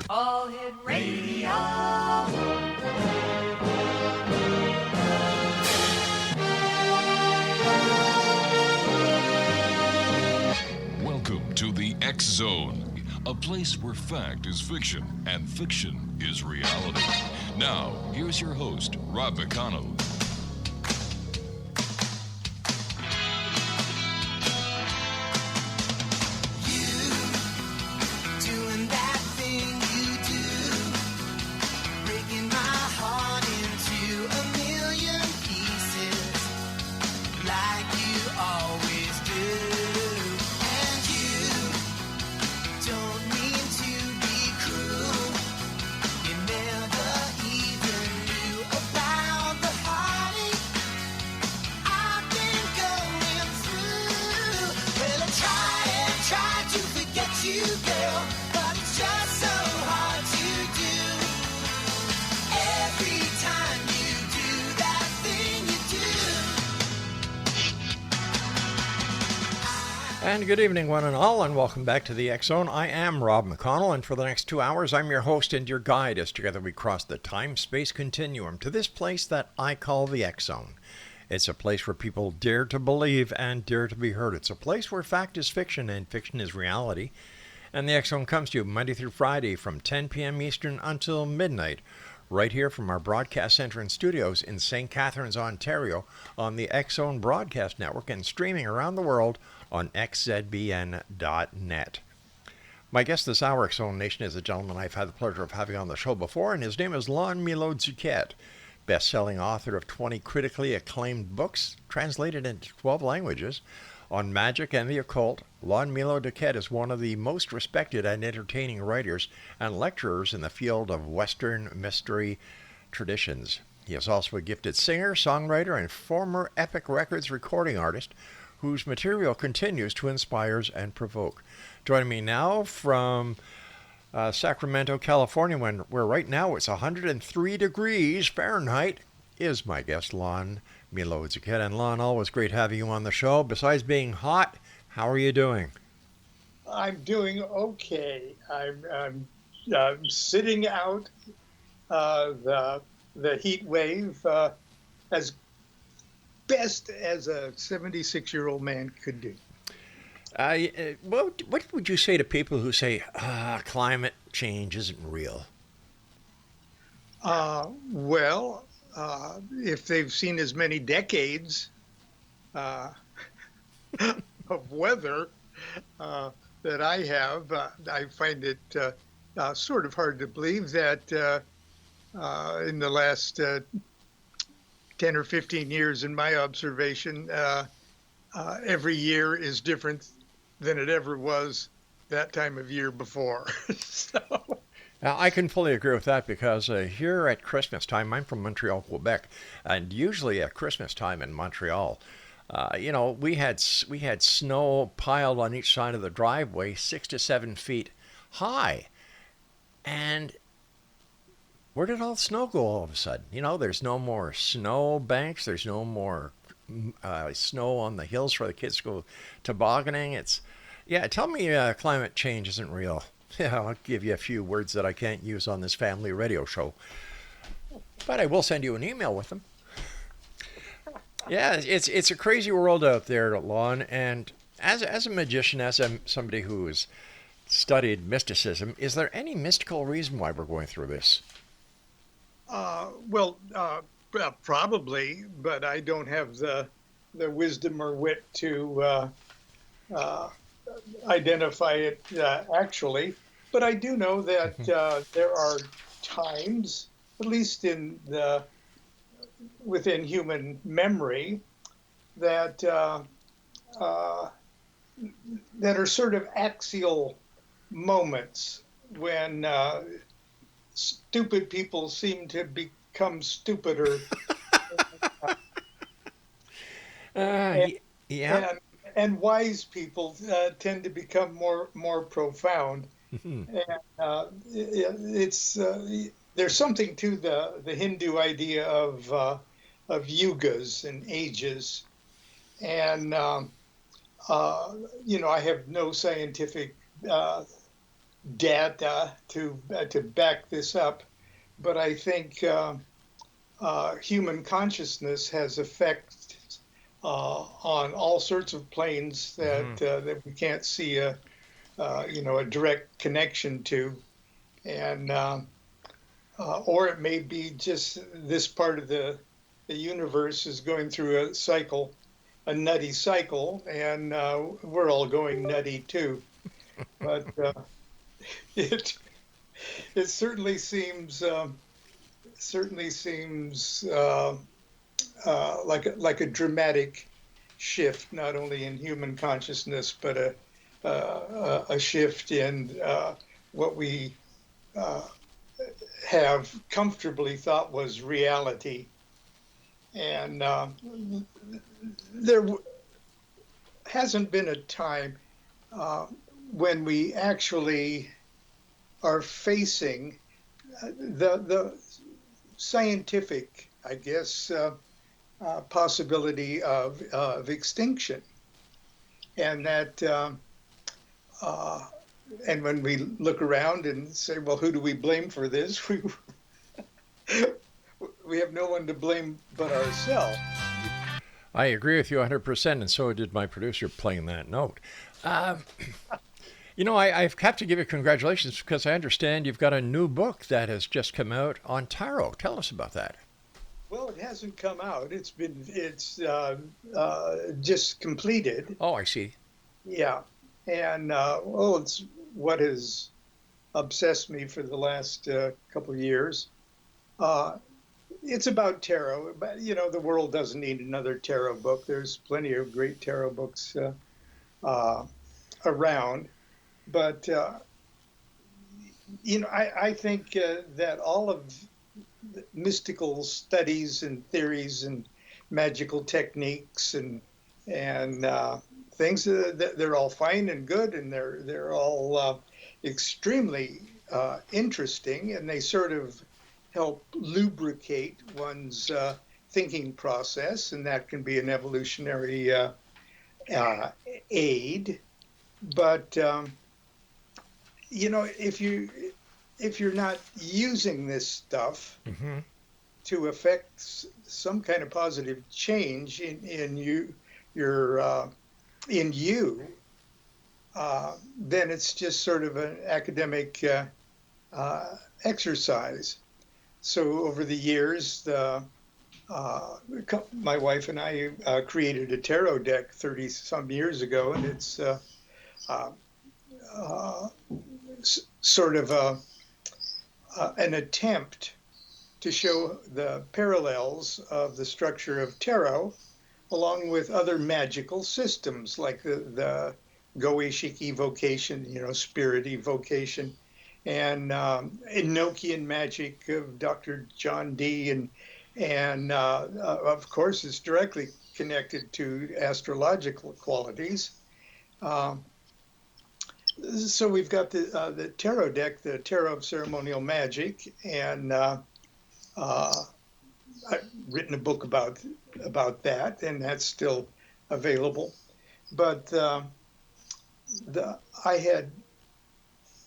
All Hit Radio. Welcome to the X Zone, a place where fact is fiction and fiction is reality. Now, here's your host, Rob McConnell. And good evening, one and all, and welcome back to the X Zone. I am Rob McConnell, and for the next 2 hours, I'm your host and your guide as together we cross the time-space continuum to this place that I call the X Zone. It's a place where people dare to believe and dare to be heard. It's a place where fact is fiction and fiction is reality. And the X Zone comes to you Monday through Friday from 10 p.m. Eastern until midnight, right here from our broadcast center and studios in St. Catharines, Ontario, on the X Zone Broadcast Network and streaming around the world on xzbn.net. My guest this hour, X Zone Nation, is a gentleman I've had the pleasure of having on the show before, and his name is Lon Milo DuQuette, best-selling author of 20 critically acclaimed books, translated into 12 languages, on Magick and the Occult. Lon Milo DuQuette is one of the most respected and entertaining writers and lecturers in the field of Western mystery traditions. He is also a gifted singer, songwriter, and former Epic Records recording artist whose material continues to inspire and provoke. Joining me now from Sacramento, California, where right now it's 103 degrees Fahrenheit, is my guest, Lon Milo DuQuette. And Lon, always great having you on the show. Besides being hot, how are you doing? I'm doing okay. I'm sitting out the heat wave as best as a 76-year-old man could do. What would you say to people who say, climate change isn't real? If they've seen as many decades of weather that I have, I find it sort of hard to believe that in the last 10 or 15 years, in my observation, every year is different than it ever was that time of year before. Now, I can fully agree with that because here at Christmas time, I'm from Montreal, Quebec, and usually at Christmas time in Montreal, we had snow piled on each side of the driveway 6 to 7 feet high. And where did all the snow go all of a sudden? There's no more snow banks. There's no more snow on the hills for the kids to go tobogganing. Tell me climate change isn't real. Yeah, I'll give you a few words that I can't use on this family radio show. But I will send you an email with them. Yeah, it's a crazy world out there, Lon. And as a magician, somebody who has studied mysticism, is there any mystical reason why we're going through this? Probably, but I don't have the wisdom or wit to identify it actually. But I do know that there are times, at least within human memory, that are sort of axial moments when stupid people seem to become stupider. And wise people tend to become more profound. And there's something to the Hindu idea of yugas and ages, and I have no scientific data to back this up, but I think human consciousness has effect on all sorts of planes that we can't see a direct connection to, and or it may be just this part of the universe is going through a nutty cycle, and we're all going nutty too. But it certainly seems like a dramatic shift, not only in human consciousness, but a shift in what we have comfortably thought was reality. And there hasn't been a time when we actually are facing the scientific, I guess, possibility of extinction, and that and when we look around and say, well, who do we blame for this? We have no one to blame but ourselves. I agree with you 100%, and so did my producer playing that note. I've have to give you congratulations because I understand you've got a new book that has just come out on tarot. Tell us about that. Well, it hasn't come out. It's just completed. Oh, I see. Yeah, and it's what has obsessed me for the last couple of years. It's about tarot, but the world doesn't need another tarot book. There's plenty of great tarot books around, but I think that all of the mystical studies and theories and magical techniques and things, they're all fine and good, and they're all extremely interesting, and they sort of help lubricate one's thinking process, and that can be an evolutionary aid. But if you're not using this stuff to affect some kind of positive change in you, then it's just sort of an academic exercise. So over the years, my wife and I created a tarot deck 30 some years ago, and it's sort of an attempt to show the parallels of the structure of tarot along with other magical systems like the Goetic evocation, spirit evocation, and Enochian magic of Dr. John Dee, and of course it's directly connected to astrological qualities. So we've got the tarot deck, the Tarot of Ceremonial Magic, and I've written a book about that, and that's still available. But I had,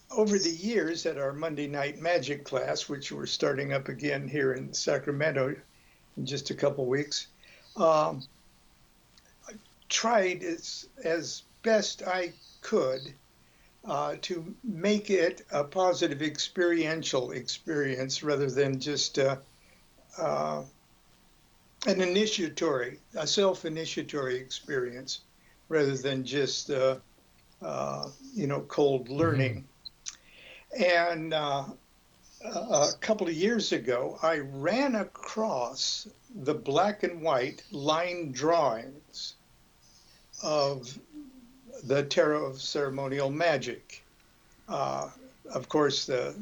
over the years at our Monday night magic class, which we're starting up again here in Sacramento in just a couple weeks, I tried as best I could to make it a positive experiential experience rather than just an initiatory, a self-initiatory experience, rather than just cold learning. And a couple of years ago, I ran across the black and white line drawings of the Tarot of Ceremonial Magic. Of course, the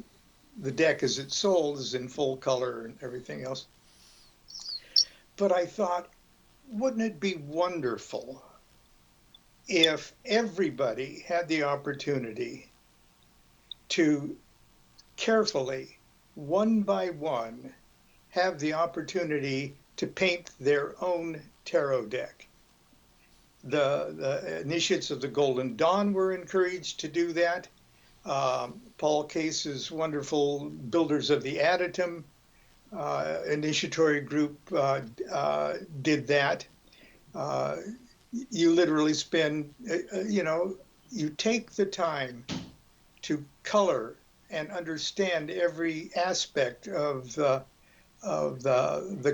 deck as it's sold is in full color and everything else. But I thought, wouldn't it be wonderful if everybody had the opportunity to carefully, one by one, have the opportunity to paint their own tarot deck? The initiates of the Golden Dawn were encouraged to do that. Paul Case's wonderful Builders of the Adytum initiatory group did that. You literally spend, you take the time to color and understand every aspect of the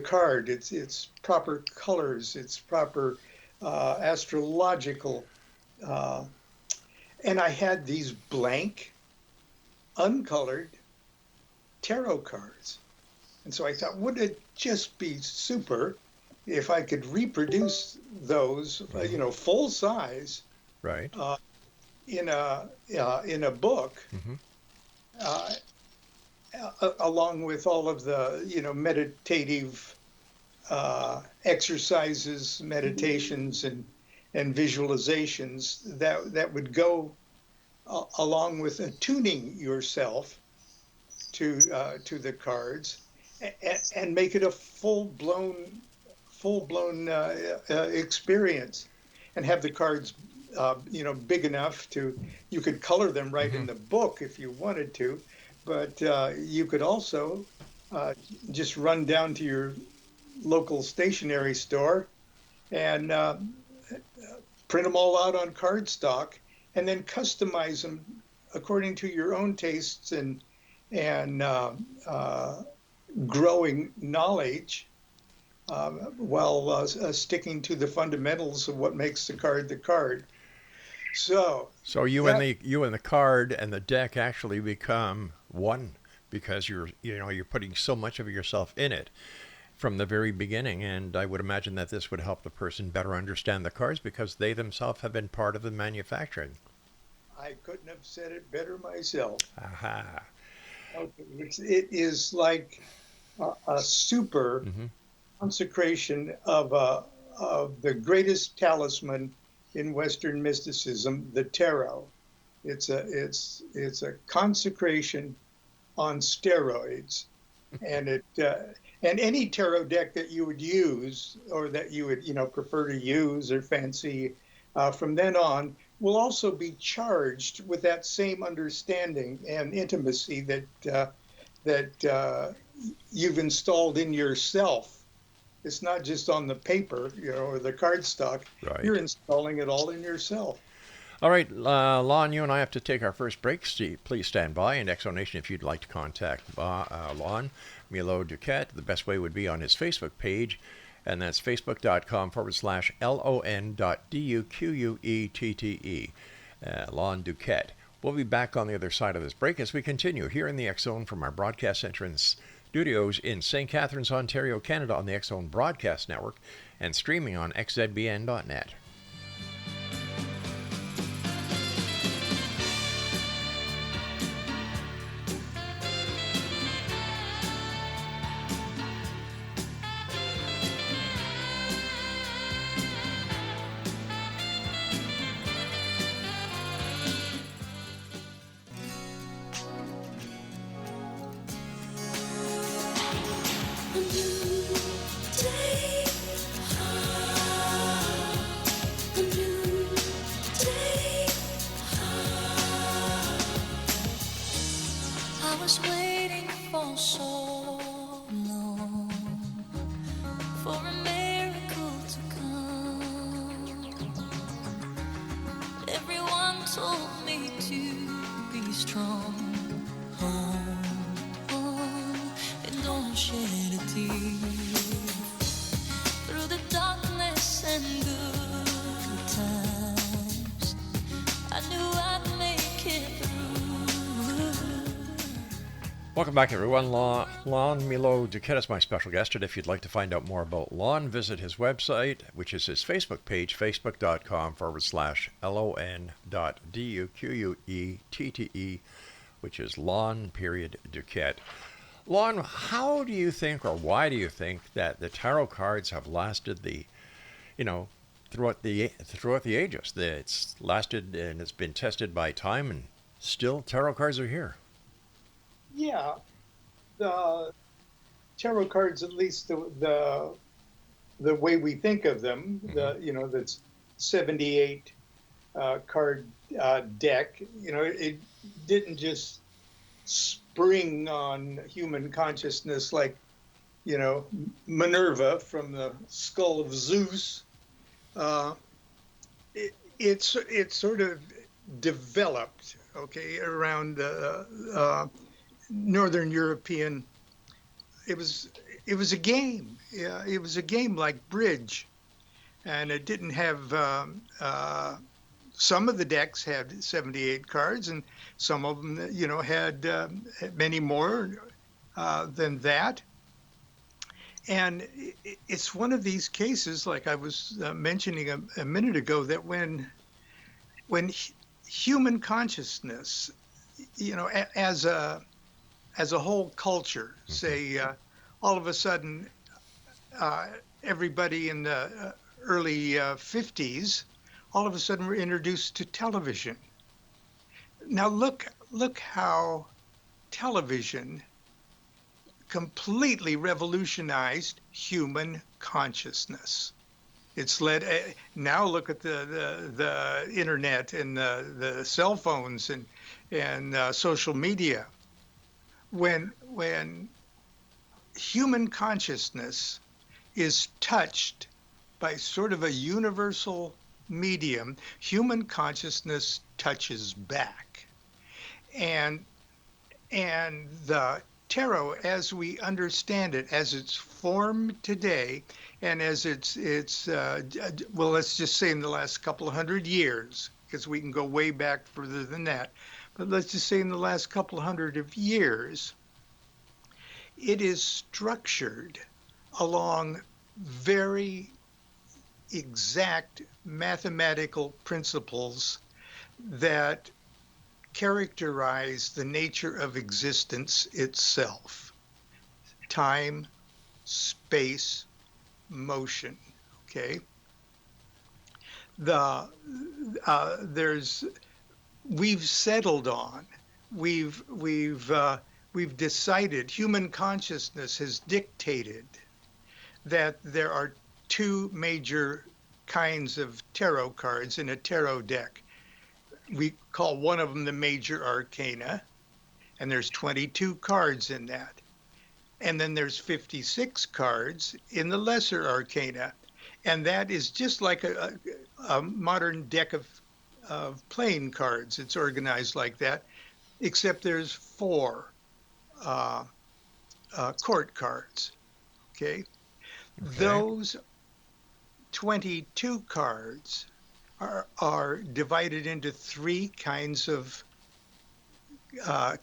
card. Its proper colors, its proper astrological. And I had these blank, uncolored tarot cards. And so I thought, wouldn't it just be super if I could reproduce those, full size, Right. in a book, along with all of the meditative exercises, meditations, and visualizations that would go along with attuning yourself to the cards, and make it a full-blown experience, and have the cards big enough you could color them right in the book if you wanted to, but you could also just run down to your local stationery store and print them all out on cardstock, and then customize them according to your own tastes and growing knowledge, while sticking to the fundamentals of what makes the card the card. So you and the card and the deck actually become one, because you're putting so much of yourself in it from the very beginning. And I would imagine that this would help the person better understand the cards, because they themselves have been part of the manufacturing. I couldn't have said it better myself. Aha. Okay. It is like a super consecration of the greatest talisman in Western mysticism, the tarot. It's a consecration on steroids, and and any tarot deck that you would use, or that you would prefer to use or fancy, from then on, will also be charged with that same understanding and intimacy that you've installed in yourself. It's not just on the paper, or the cardstock. Right. You're installing it all in yourself. All right, Lon, you and I have to take our first break. Please stand by. And Exonation, if you'd like to contact Lon Milo DuQuette, the best way would be on his Facebook page, and that's facebook.com/lon.duquette. Lon DuQuette. We'll be back on the other side of this break as we continue here in the X Zone from our broadcast center in studios in St. Catharines, Ontario, Canada, on the X Zone Broadcast Network, and streaming on xzbn.net. Welcome back, everyone. Lon Milo DuQuette is my special guest, and if you'd like to find out more about Lon, visit his website, which is his Facebook page, facebook.com/lon.duquette, which is Lon.DuQuette. Lon, how do you think, or why do you think, that the tarot cards have lasted throughout the ages? It's lasted and it's been tested by time, and still tarot cards are here. Yeah, the tarot cards, at least the way we think of them, that's 78 card deck. didn't just spring on human consciousness like, Minerva from the skull of Zeus. Uh, it sort of developed, okay, around Northern European. It was a game. Yeah, it was a game like bridge, and it didn't have. Some of the decks had 78 cards, and some of them, had many more than that. And it's one of these cases, like I was mentioning a minute ago, that when human consciousness, as a whole culture, say, all of a sudden, everybody in the early 50s, all of a sudden we're introduced to television. Now look how television completely revolutionized human consciousness. It's led. Now look at the internet and the cell phones and social media. When human consciousness is touched by sort of a universal medium, human consciousness touches back, and the tarot, as we understand it, as it's formed today, and as it's well, let's just say in the last couple of 100 years, because we can go way back further than that, but let's just say in the last couple of 100 of years, it is structured along very exact mathematical principles that characterize the nature of existence itself: time, space, motion. Okay. We've settled on, we've decided, human consciousness has dictated that there are two major kinds of tarot cards in a tarot deck. We call one of them the major arcana, and there's 22 cards in that. And then there's 56 cards in the lesser arcana. And that is just like a modern deck of playing cards. It's organized like that, except there's 4 court cards. Okay? Those 22 cards are divided into 3 kinds of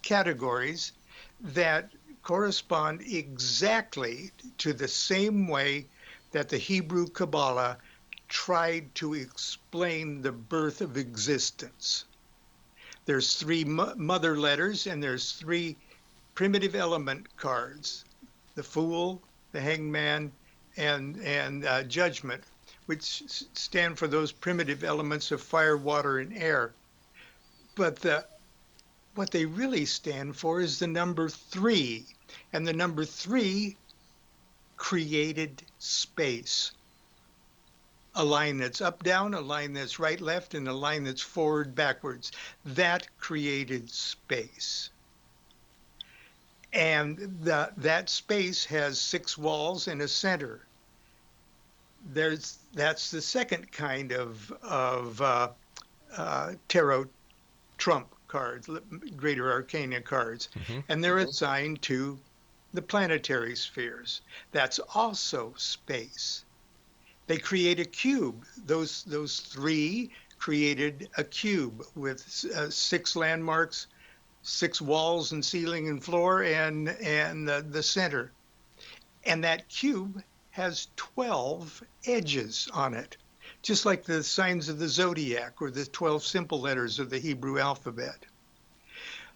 categories that correspond exactly to the same way that the Hebrew Qabalah tried to explain the birth of existence. There's 3 mother letters, and there's 3 primitive element cards: the Fool, the Hangman, and Judgment, which stand for those primitive elements of fire, water, and air. But what they really stand for is the number 3. And the number 3 created space. A line that's up, down, a line that's right, left, and a line that's forward, backwards. That created space. And that space has 6 walls and a center. That's the second kind of tarot trump cards, greater arcana cards, and they're assigned to the planetary spheres. That's also space. They create a cube. Those 3 created a cube with 6 landmarks, 6 walls and ceiling and floor, and the center. And that cube has 12 edges on it, just like the signs of the zodiac or the 12 simple letters of the Hebrew alphabet.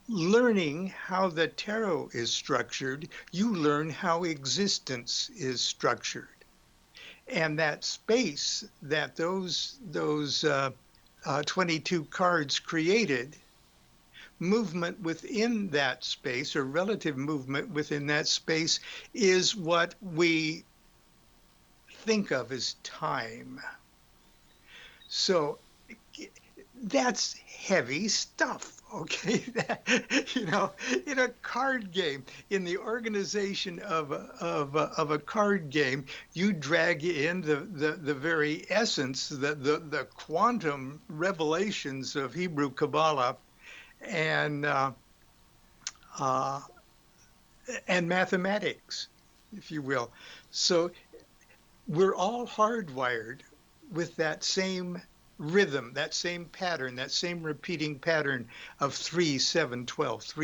Learning how the tarot is structured, you learn how existence is structured. And that space that those 22 cards created, movement within that space, or relative movement within that space, is what we think of as time. So that's heavy stuff. Okay, in a card game, in the organization of a card game, you drag in the very essence, the quantum revelations of Hebrew Qabalah, and mathematics, if you will. So we're all hardwired with that same rhythm, that same pattern, that same repeating pattern of 3, 7, 12.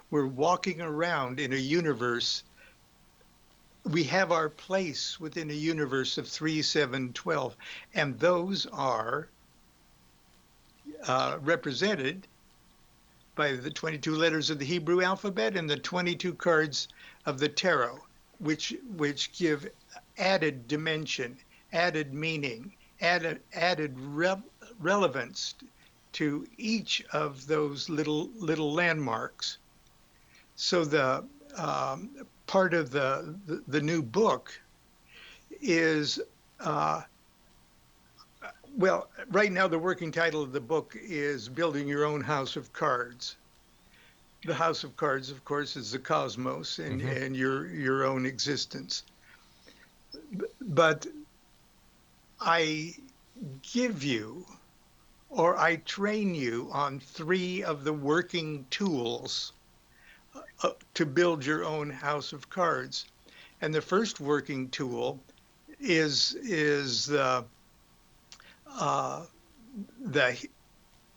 We're walking around in a universe. We have our place within a universe of 3, 7, 12. And those are represented by the 22 letters of the Hebrew alphabet and the 22 cards of the tarot, which give added dimension, added meaning, added relevance to each of those little landmarks. So the part of the new book is well, right now the working title of the book is Building Your Own House of Cards. The House of Cards, of course, is the cosmos and your own existence. But I give you, or I train you on 3 of the working tools to build your own house of cards. And the first working tool is the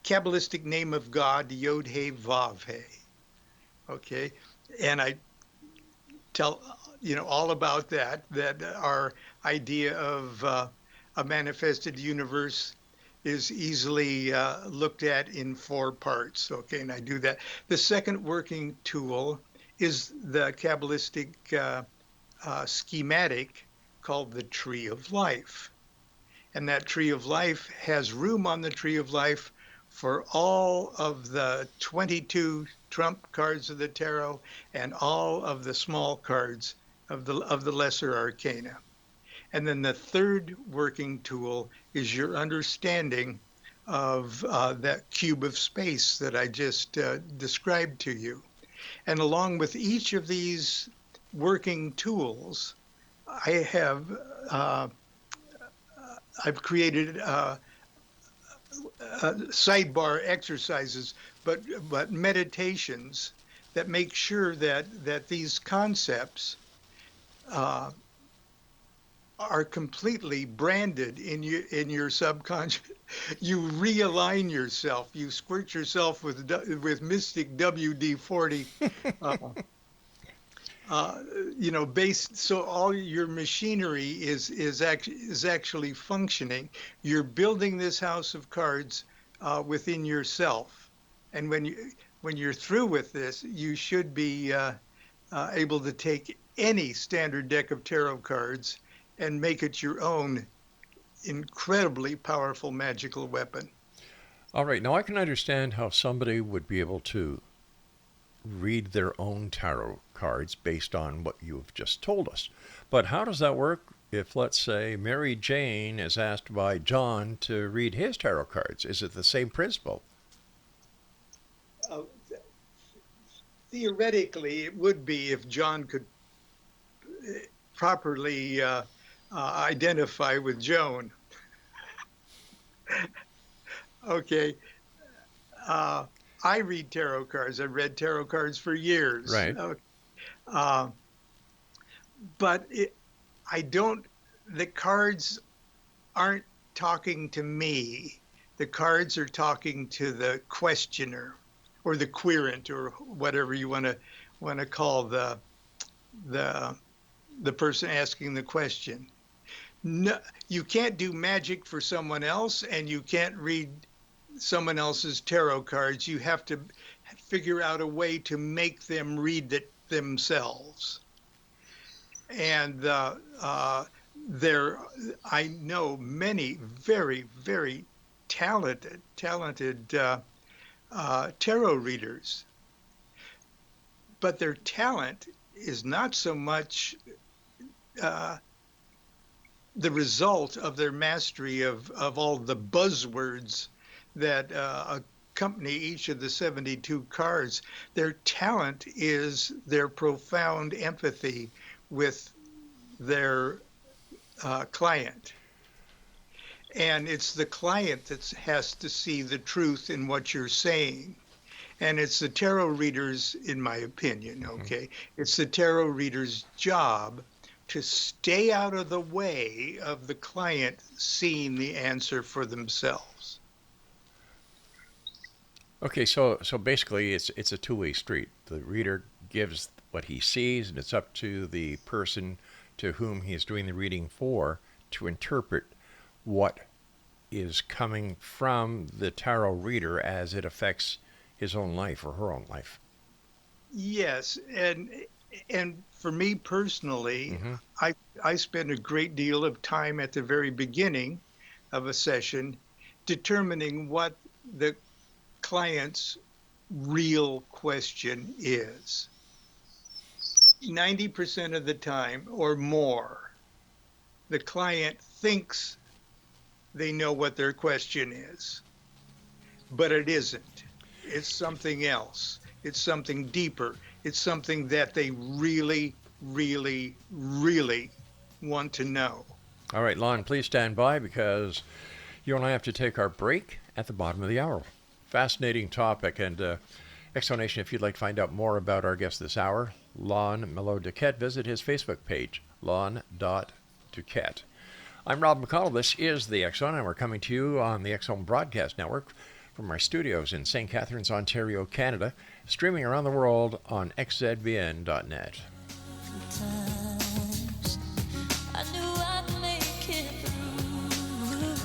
Kabbalistic name of God, Yod He Vav He. Okay, and I tell all about that our idea of a manifested universe is easily looked at in 4 parts. Okay, and I do that. The second working tool is the Kabbalistic schematic called the Tree of Life. And that Tree of Life has room on the Tree of Life for all of the 22 trump cards of the tarot and all of the small cards of the lesser arcana. And then the third working tool is your understanding of that cube of space that I just described to you. And along with each of these working tools, I've created sidebar exercises, but meditations that make sure that these concepts are completely branded in your subconscious. You realign yourself. You squirt yourself with Mystic WD-40. Based, so all your machinery is actually functioning. You're building this house of cards within yourself, and when you're through with this, you should be able to take any standard deck of tarot cards and make it your own incredibly powerful magical weapon. All right, now I can understand how somebody would be able to read their own tarot cards based on what you've just told us. But how does that work if, let's say, Mary Jane is asked by John to read his tarot cards? Is it the same principle? Theoretically, it would be if John could properly identify with Joan. Okay. I read tarot cards. I've read tarot cards for years. Right. But the cards aren't talking to me. The cards are talking to the questioner or the querent or whatever you want to call the person asking the question. No, you can't do magic for someone else, and you can't read someone else's tarot cards. You have to figure out a way to make them read it themselves. And I know many very, very talented tarot readers, but their talent is not so much the result of their mastery of all the buzzwords that accompany each of the 72 cards, their talent is their profound empathy with their client. And it's the client that has to see the truth in what you're saying. And it's the tarot readers, in my opinion, okay? It's the tarot reader's job to stay out of the way of the client seeing the answer for themselves. Okay, so basically it's a two-way street. The reader gives what he sees, and it's up to the person to whom he is doing the reading for to interpret what is coming from the tarot reader as it affects his own life or her own life. Yes, and for me personally, I spend a great deal of time at the very beginning of a session determining what the client's real question is. 90% of the time or more, the client thinks they know what their question is, but it isn't. It's something else. It's something deeper. It's something that they really, really, really want to know. All right, Lon, please stand by because you and I have to take our break at the bottom of the hour. Fascinating topic, and explanation. If you'd like to find out more about our guest this hour, Lon Milo DuQuette, visit his Facebook page, lon.duquette. I'm Rob McConnell. This is the X-Zone, and we're coming to you on the X-Zone Broadcast Network from our studios in St. Catharines, Ontario, Canada, streaming around the world on xzbn.net. I knew I'd make it through,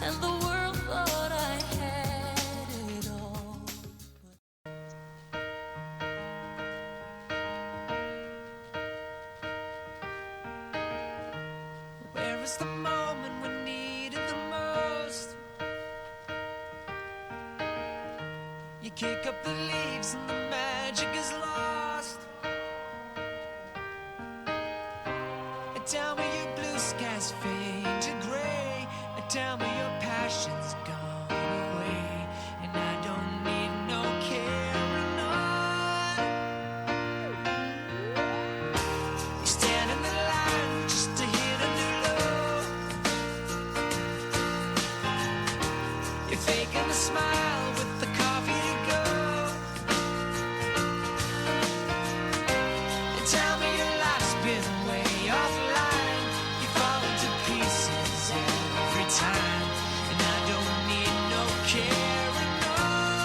and the world thought I had it all. Where is the moment we needed the most? You kick up the leaves and the magic is lost. Tell me your blue skies fade to gray. Tell me your passion's gone away, and I don't need no carrying on. You stand in the line just to hit a new low. You're faking a smile with the coffee to go. And tell me your life's been way offline. You fall into pieces every time, and I don't need no carrying on.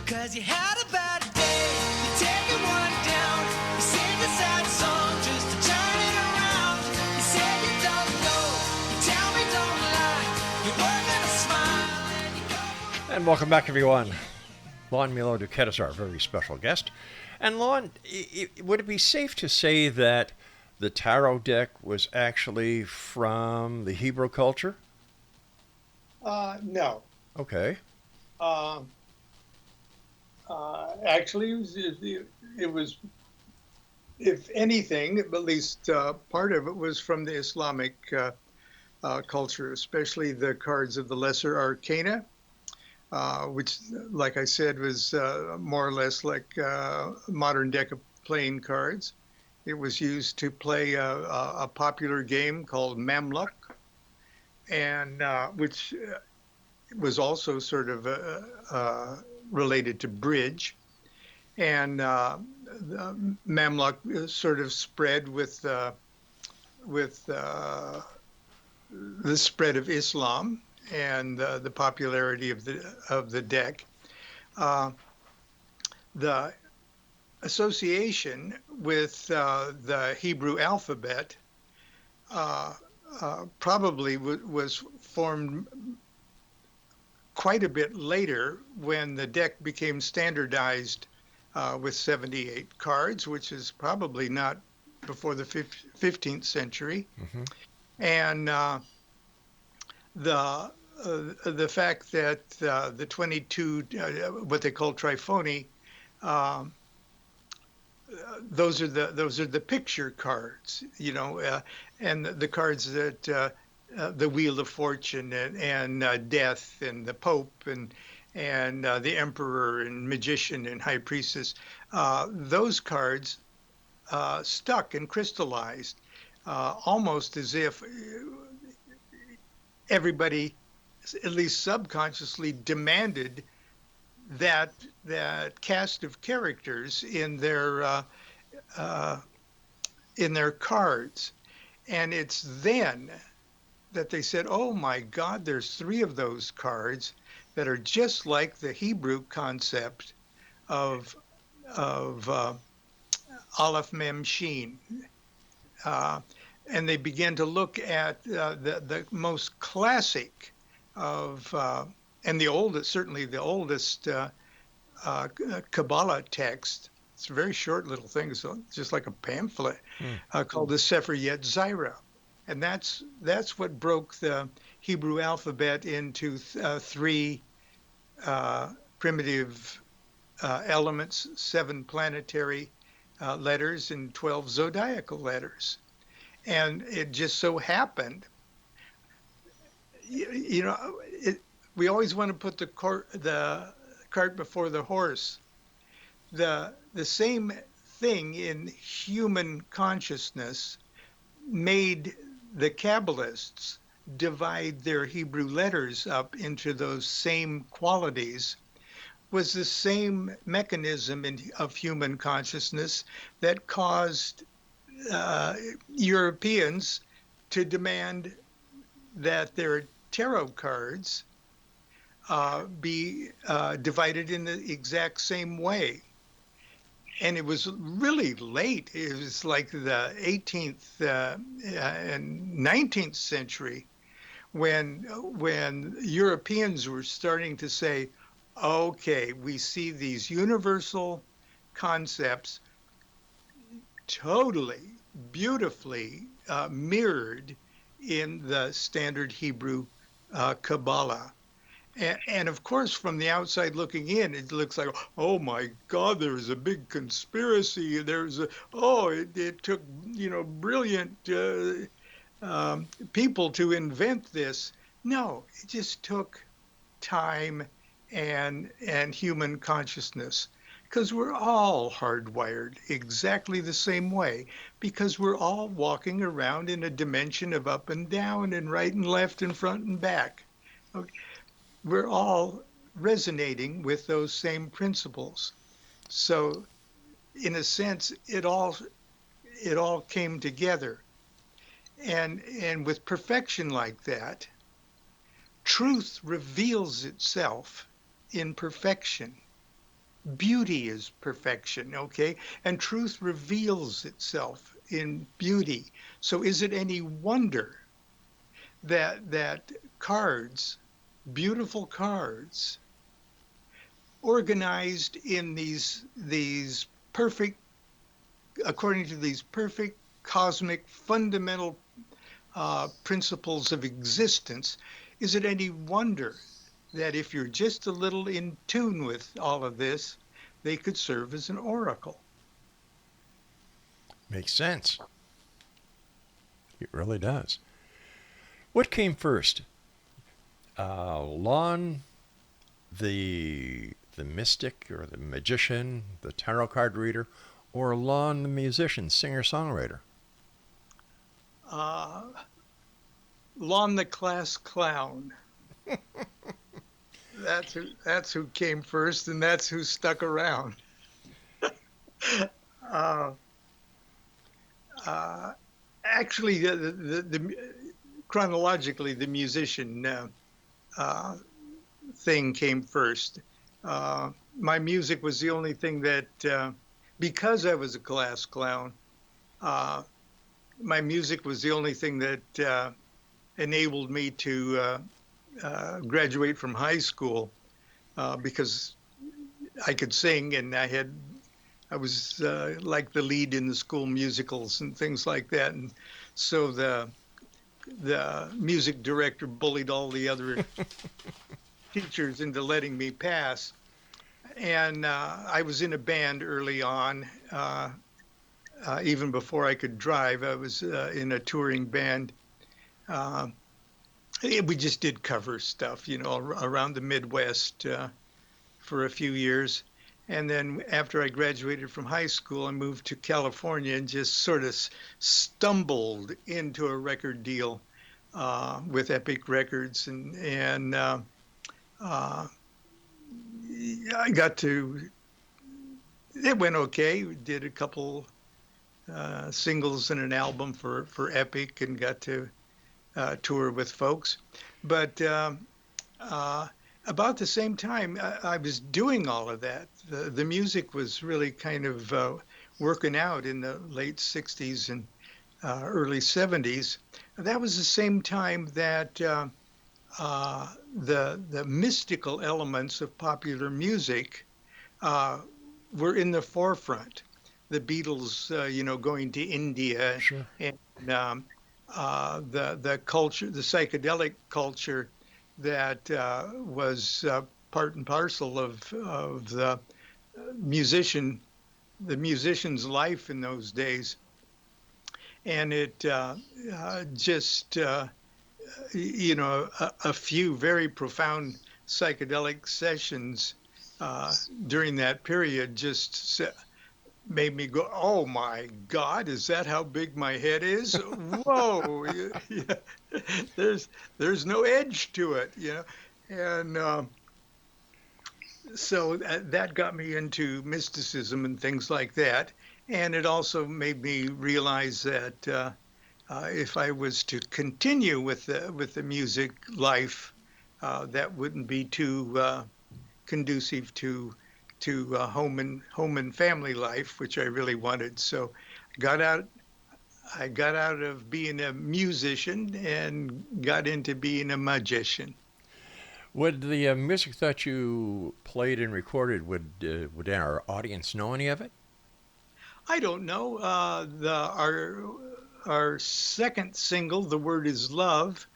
'Cause you had a bad day, you're taking one down. You sing a sad song just to turn it around. You say you don't know, you tell me don't lie. You're working a smile and you go. And welcome back, everyone. Lon Milo DuQuette is our very special guest. And Lon, would it be safe to say that the tarot deck was actually from the Hebrew culture? No. Okay. Actually, it was, if anything, at least part of it was from the Islamic culture, especially the cards of the Lesser Arcana, which, like I said, was more or less like a modern deck of playing cards. It was used to play a popular game called Mamluk, and which was also sort of related to bridge. And Mamluk sort of spread with the spread of Islam and the popularity of the deck. The association with the Hebrew alphabet probably was formed quite a bit later when the deck became standardized with 78 cards, which is probably not before the 15th century. Mm-hmm. And the fact that the 22, what they call triphony, those are the picture cards, you know, and the cards that the Wheel of Fortune and Death and the Pope and the Emperor and Magician and High Priestess. Those cards stuck and crystallized, almost as if everybody, at least subconsciously, demanded that cast of characters in their cards. And it's then that they said, "Oh my God, there's 3 of those cards that are just like the Hebrew concept of Aleph Mem Shin." And they began to look at the most classic of, and the oldest, certainly the oldest Qabalah text. It's a very short little thing, so just like a pamphlet, called the Sefer Yetzirah. And that's what broke the Hebrew alphabet into 3 primitive elements, 7 planetary letters, and 12 zodiacal letters. And it just so happened, we always want to put the cart before the horse. The same thing in human consciousness made the Kabbalists divide their Hebrew letters up into those same qualities, was the same mechanism of human consciousness that caused Europeans to demand that their tarot cards be divided in the exact same way. And it was really late. It was like the 18th and 19th century when Europeans were starting to say, okay, we see these universal concepts totally, beautifully mirrored in the standard Hebrew Qabalah. And of course, from the outside looking in, it looks like, oh my God, there's a big conspiracy. It took, brilliant people to invent this. No, it just took time and human consciousness, because we're all hardwired exactly the same way, because we're all walking around in a dimension of up and down and right and left and front and back. Okay. We're all resonating with those same principles. So in a sense, it all came together. And with perfection like that, truth reveals itself in perfection. Beauty is perfection, okay? And truth reveals itself in beauty. So is it any wonder that cards, beautiful cards, organized in these perfect, according to these perfect cosmic fundamental principles of existence, is it any wonder that if you're just a little in tune with all of this, they could serve as an oracle? Makes sense. It really does. What came first? Lon, the mystic or the magician, the tarot card reader, or Lon, the musician, singer-songwriter? Lon the class clown. That's who came first, and that's who stuck around. Actually, the chronologically, the musician thing came first. My music was the only thing that, because I was a class clown, my music was the only thing that enabled me to graduate from high school, because I could sing, and I was like the lead in the school musicals and things like that. And so the music director bullied all the other teachers into letting me pass. And I was in a band early on, even before I could drive. I was in a touring band. We just did cover stuff, around the Midwest for a few years. And then after I graduated from high school, I moved to California and just sort of stumbled into a record deal with Epic Records. And I got to, it went okay. We did a couple singles and an album for Epic and got to tour with folks. But about the same time, I was doing all of that. The music was really kind of working out in the late 60s and early 70s. That was the same time that the mystical elements of popular music were in the forefront. The Beatles, going to India, Sure. and the culture, the psychedelic culture that was part and parcel of the musician's life in those days. And it just, a few very profound psychedelic sessions during that period just made me go, oh my God, is that how big my head is? Whoa, there's no edge to it, and so that got me into mysticism and things like that. And it also made me realize that if I was to continue with the music life, that wouldn't be too conducive to home and family life, which I really wanted. So I got out of being a musician and got into being a magician. Would the music that you played and recorded, would our audience know any of it? I don't know. Our second single, "The Word Is Love,"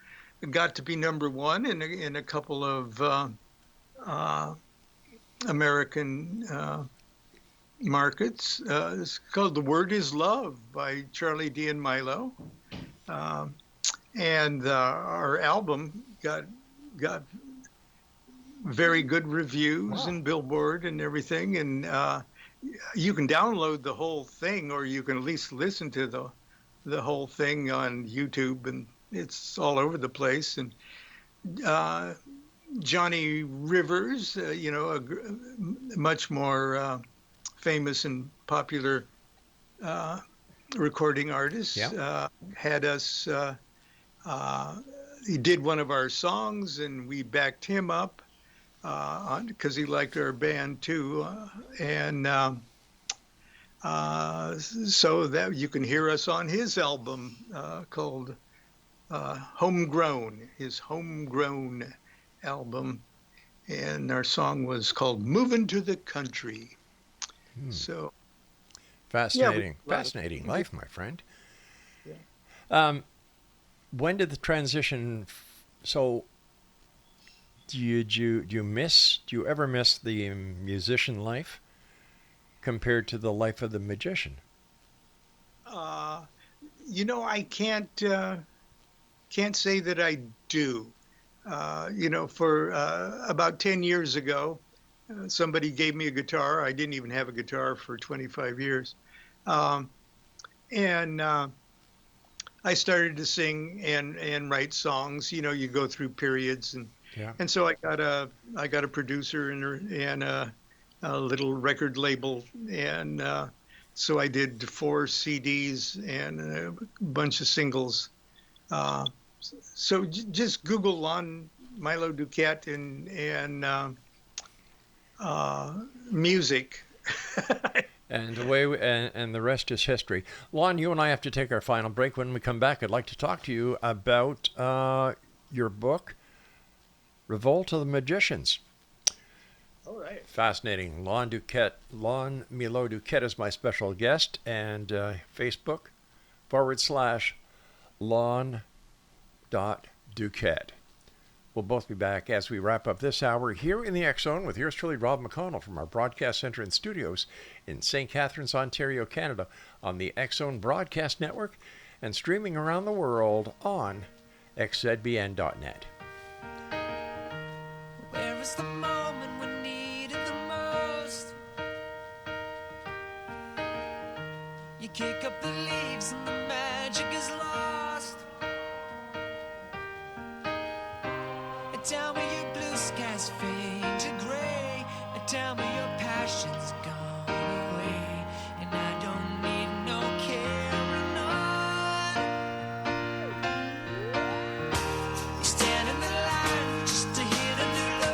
got to be #1 in a couple of American markets. It's called "The Word Is Love" by Charlie D. and Milo, and our album got very good reviews in Billboard and everything. And you can download the whole thing, or you can at least listen to the whole thing on YouTube, and it's all over the place. And Johnny Rivers, a much more famous and popular recording artist, had us. He did one of our songs, and we backed him up because he liked our band too, and so that you can hear us on his album called Homegrown, his Homegrown album, and our song was called "Moving to the Country." So Fascinating, fascinating life, my friend. Yeah. When did the transition? So, do you ever miss the musician life compared to the life of the magician? I can't say that I do. For about 10 years ago, somebody gave me a guitar. I didn't even have a guitar for 25 years. And I started to sing and write songs. You go through periods, and so I got a producer and a little record label, and so I did 4 CDs and a bunch of singles. So just Google Lon Milo DuQuette and music. And the rest is history. Lon, you and I have to take our final break. When we come back, I'd like to talk to you about your book, Revolt of the Magicians. All right. Fascinating. Lon Milo DuQuette is my special guest, and Facebook /Lon.DuQuette. We'll both be back as we wrap up this hour here in the X Zone with yours truly, Rob McConnell, from our broadcast center and studios in St. Catharines, Ontario, Canada, on the X Zone Broadcast Network, and streaming around the world on xzbn.net. Where is the moment we needed the most? You kick up the leaves and the magic is lost. And tell me your blue skies fade to gray. And tell me your passion's gone away. And I don't need no carrying on. You stand in the line just to hit a new low.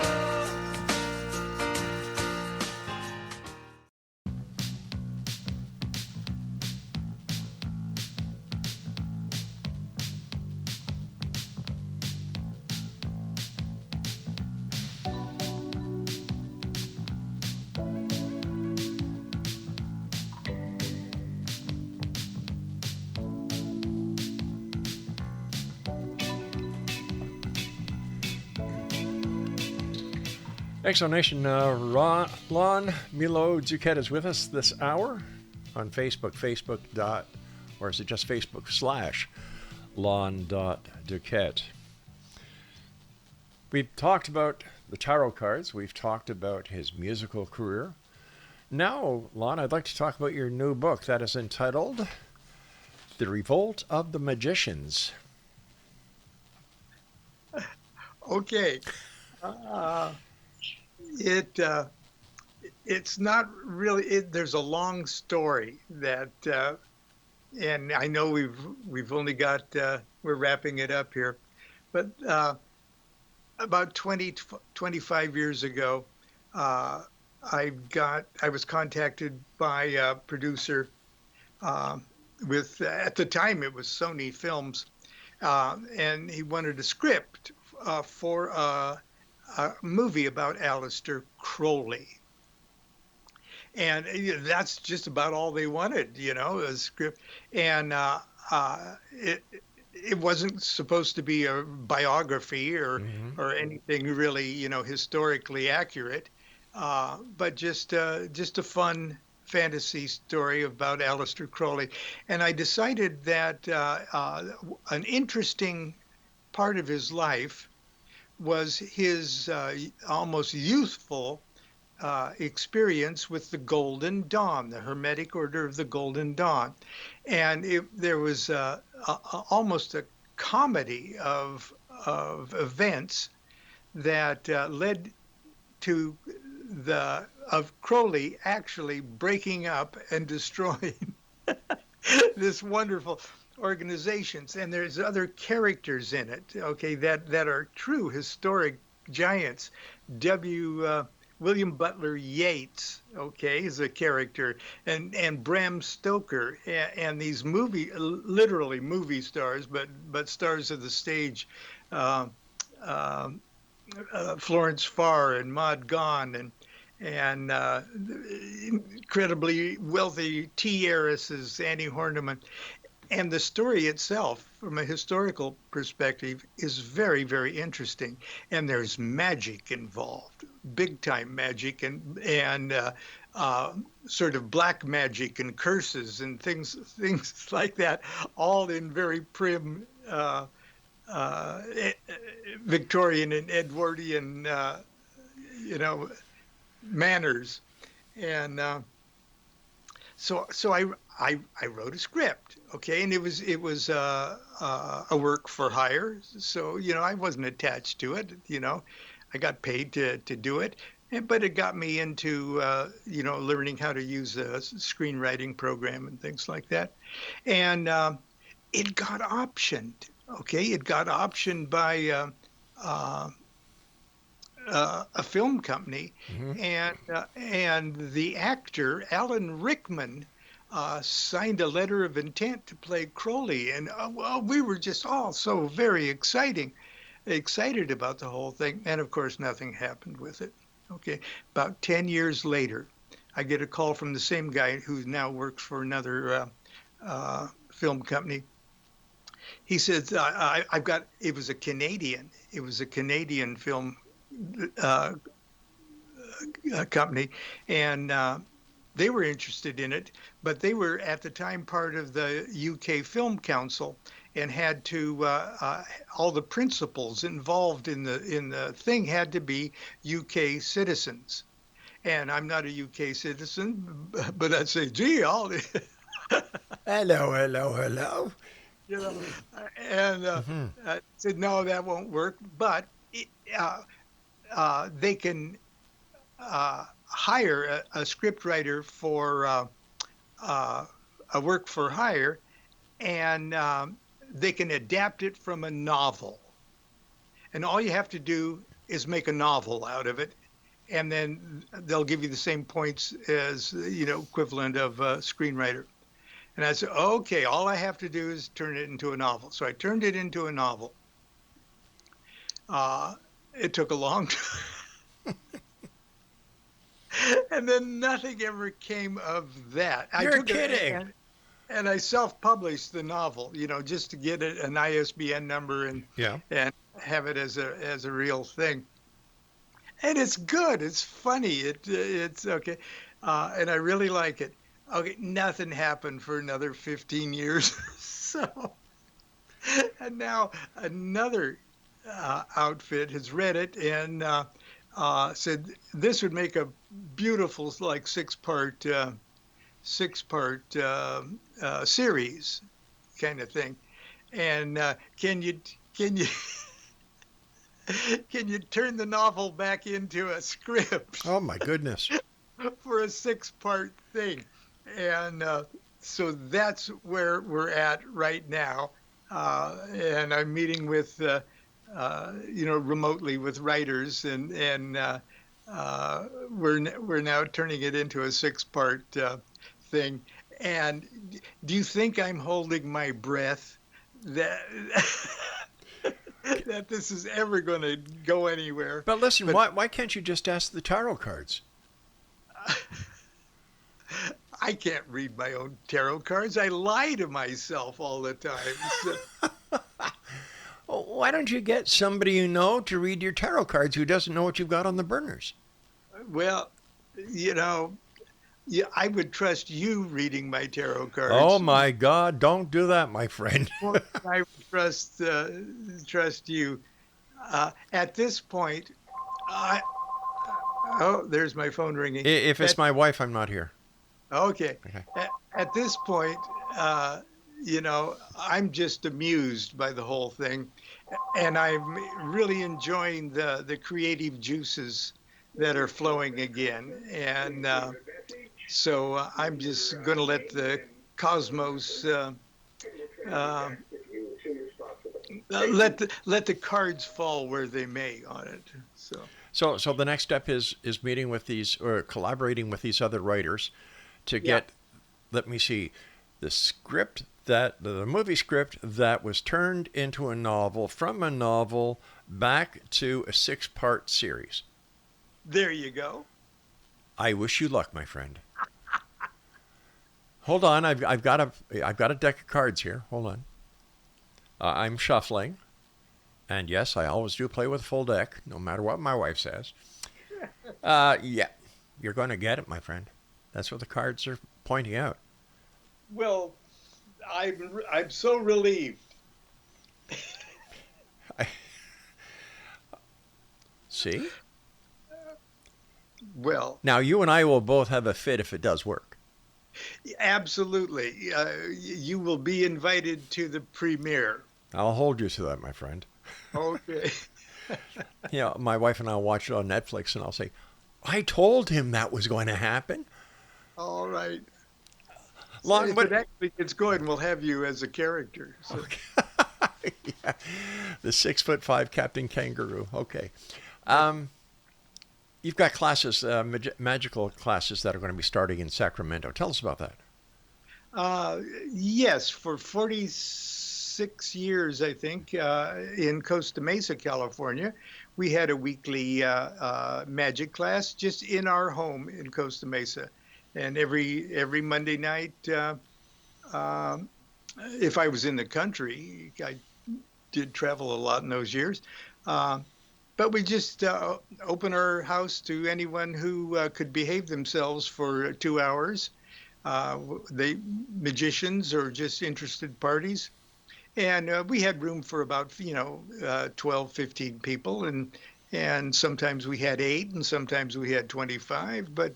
Exonation, Lon Milo DuQuette is with us this hour on Facebook, or is it just Facebook / Lon.DuQuette. We've talked about the tarot cards. We've talked about his musical career. Now, Lon, I'd like to talk about your new book that is entitled The Revolt of the Magicians. Okay. It's not really. There's a long story that, and I know we've only got we're wrapping it up here, but about 25 years ago, I was contacted by a producer with at the time it was Sony Films, and he wanted a script for a movie about Aleister Crowley. And that's just about all they wanted, a script. And it wasn't supposed to be a biography or anything really, historically accurate, but just a fun fantasy story about Aleister Crowley. And I decided that an interesting part of his life was his almost youthful experience with the Golden Dawn, the Hermetic Order of the Golden Dawn. And there was almost a comedy of events that led to of Crowley actually breaking up and destroying this wonderful organizations. And there's other characters in it, okay, that are true historic giants. William Butler Yeats, okay, is a character, and Bram Stoker, and these literally movie stars, but stars of the stage, Florence Farr and Maud Gonne, and incredibly wealthy tea heiresses, Annie Horniman. And the story itself, from a historical perspective, is very, very interesting. And there's magic involved, big-time magic, and sort of black magic and curses and things like that, all in very prim Victorian and Edwardian, manners. And so I wrote a script, okay, and it was a work for hire, so I wasn't attached to it, I got paid to do it, but it got me into learning how to use a screenwriting program and things like that, and it got optioned, okay, it got optioned by a film company, and the actor Alan Rickman signed a letter of intent to play Crowley, and we were just all so very excited about the whole thing, and of course nothing happened with it. Okay, about 10 years later, I get a call from the same guy who now works for another film company. He says, I've got, it was a Canadian film company, and they were interested in it, but they were at the time part of the UK Film Council, and had to all the principals involved in the thing had to be UK citizens. And I'm not a UK citizen, but I'd say, gee, I'll, Hello. you know, and I said, no, that won't work. But they can hire a script writer for a work for hire, and they can adapt it from a novel. And all you have to do is make a novel out of it, and then they'll give you the same points as, equivalent of a screenwriter. And I said, okay, all I have to do is turn it into a novel. So I turned it into a novel. It took a long time. And then nothing ever came of that. You're kidding. And I self-published the novel, just to get it an ISBN number and have it as a real thing. And it's good. It's funny. It's okay. And I really like it. Okay, nothing happened for another 15 years. So, and now another outfit has read it and said this would make a beautiful, like six-part series kind of thing. And can you can you turn the novel back into a script? Oh my goodness. For a 6-part thing. And so that's where we're at right now. And I'm meeting with, remotely with writers, and we're now turning it into a 6-part thing. And do you think I'm holding my breath that that this is ever going to go anywhere? But listen, why can't you just ask the tarot cards? I can't read my own tarot cards. I lie to myself all the time. So. Why don't you get somebody you know to read your tarot cards who doesn't know what you've got on the burners? Well, I would trust you reading my tarot cards. Oh my God! Don't do that, my friend. I would trust you. At this point, there's my phone ringing. If it's my wife, I'm not here. Okay. At this point, I'm just amused by the whole thing, and I'm really enjoying the creative juices that are flowing again. And so I'm just going to let the cosmos let the cards fall where they may on it. So the next step is meeting with these, or collaborating with these other writers to get, let me see, the movie script that was turned into a novel, from a novel back to a 6-part series. There you go. I wish you luck, my friend. Hold on, I've got a deck of cards here. Hold on. I'm shuffling, and yes, I always do play with a full deck, no matter what my wife says. Yeah, you're going to get it, my friend. That's what the cards are pointing out. Well, I'm so relieved. See? Well, now you and I will both have a fit if it does work. Absolutely. You will be invited to the premiere. I'll hold you to that, my friend. Okay. My wife and I will watch it on Netflix, and I'll say, I told him that was going to happen. All right. Lon, but actually gets going, we'll have you as a character. So. Okay. Yeah. The 6'5" Captain Kangaroo. Okay. You've got classes, magical classes that are going to be starting in Sacramento. Tell us about that. Yes, for 46 years, I think, in Costa Mesa, California, we had a weekly magic class just in our home in Costa Mesa. And every Monday night, if I was in the country, I did travel a lot in those years. But we just open our house to anyone who could behave themselves for 2 hours. Magicians or just interested parties. And we had room for about 12, 15 people, and sometimes we had 8, and sometimes we had 25. But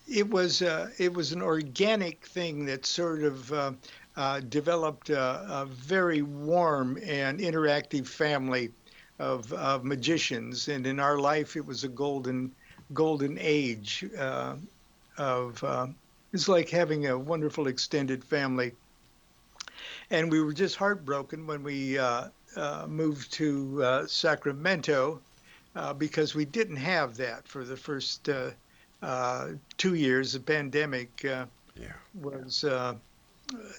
it was an organic thing that sort of developed a very warm and interactive family of magicians, and in our life it was a golden age of it's like having a wonderful extended family. And we were just heartbroken when we moved to Sacramento because we didn't have that for the first 2 years. The pandemic was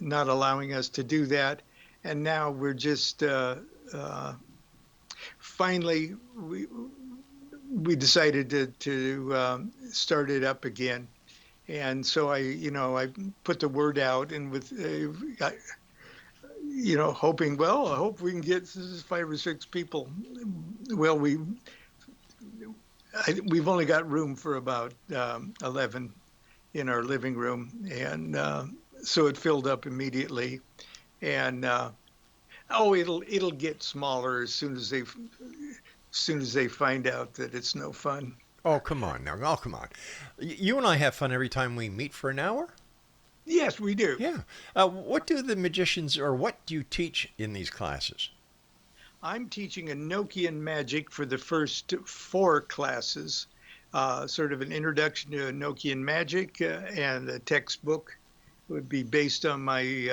not allowing us to do that, and now we're just finally we decided to start it up again. And so I put the word out, and with hoping, well, I hope we can get 5 or 6 people. Well, we've only got room for about 11 in our living room, and so it filled up immediately. And it'll get smaller as soon as they find out that it's no fun. Oh, come on now. Oh, come on. You and I have fun every time we meet for an hour? Yes, we do. Yeah. What do the magicians, or what do you teach in these classes? I'm teaching Enochian magic for the first 4 classes, sort of an introduction to Enochian magic, and the textbook would be based on my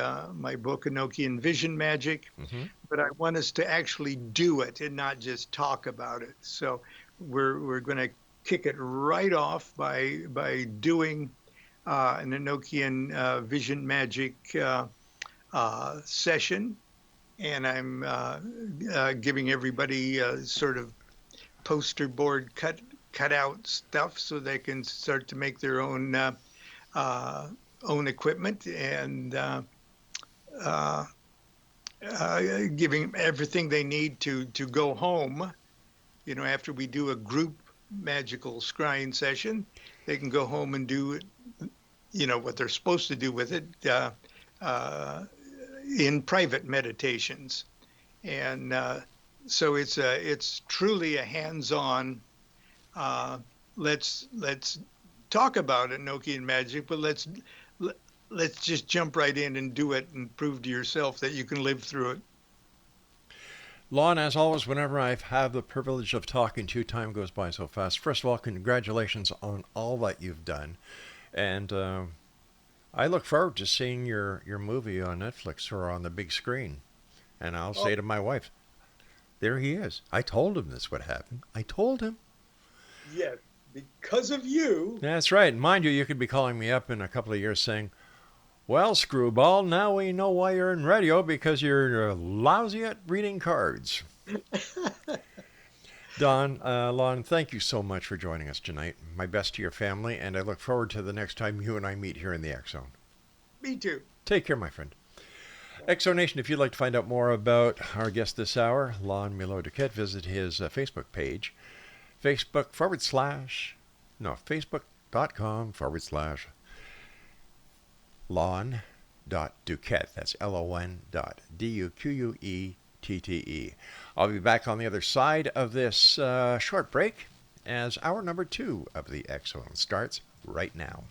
book, Enochian Vision Magic. Mm-hmm. But I want us to actually do it and not just talk about it. So we're going to kick it right off by doing an Enochian Vision Magic session, and I'm giving everybody sort of poster board cut out stuff so they can start to make their own equipment, and giving everything they need to go home. After we do a group magical scrying session, they can go home and do what they're supposed to do with it in private meditations. And so it's truly a hands-on. Let's talk about Enochian magic, but let's just jump right in and do it and prove to yourself that you can live through it. Lon, as always, whenever I have the privilege of talking to you, time goes by so fast. First of all, congratulations on all that you've done. And I look forward to seeing your movie on Netflix or on the big screen. And I'll say to my wife, there he is. I told him this would happen. I told him. Yes, because of you. That's right. Mind you, you could be calling me up in a couple of years saying, well, Screwball, now we know why you're in radio, because you're lousy at reading cards. Lon, thank you so much for joining us tonight. My best to your family, and I look forward to the next time you and I meet here in the X Zone. Me too. Take care, my friend. X Zone Nation, if you'd like to find out more about our guest this hour, Lon Milo DuQuette, visit his Facebook page, facebook.com/Lon.DuQuette. That's LON.DUQUETTE. I'll be back on the other side of this short break as hour number 2 of the X Zone starts right now.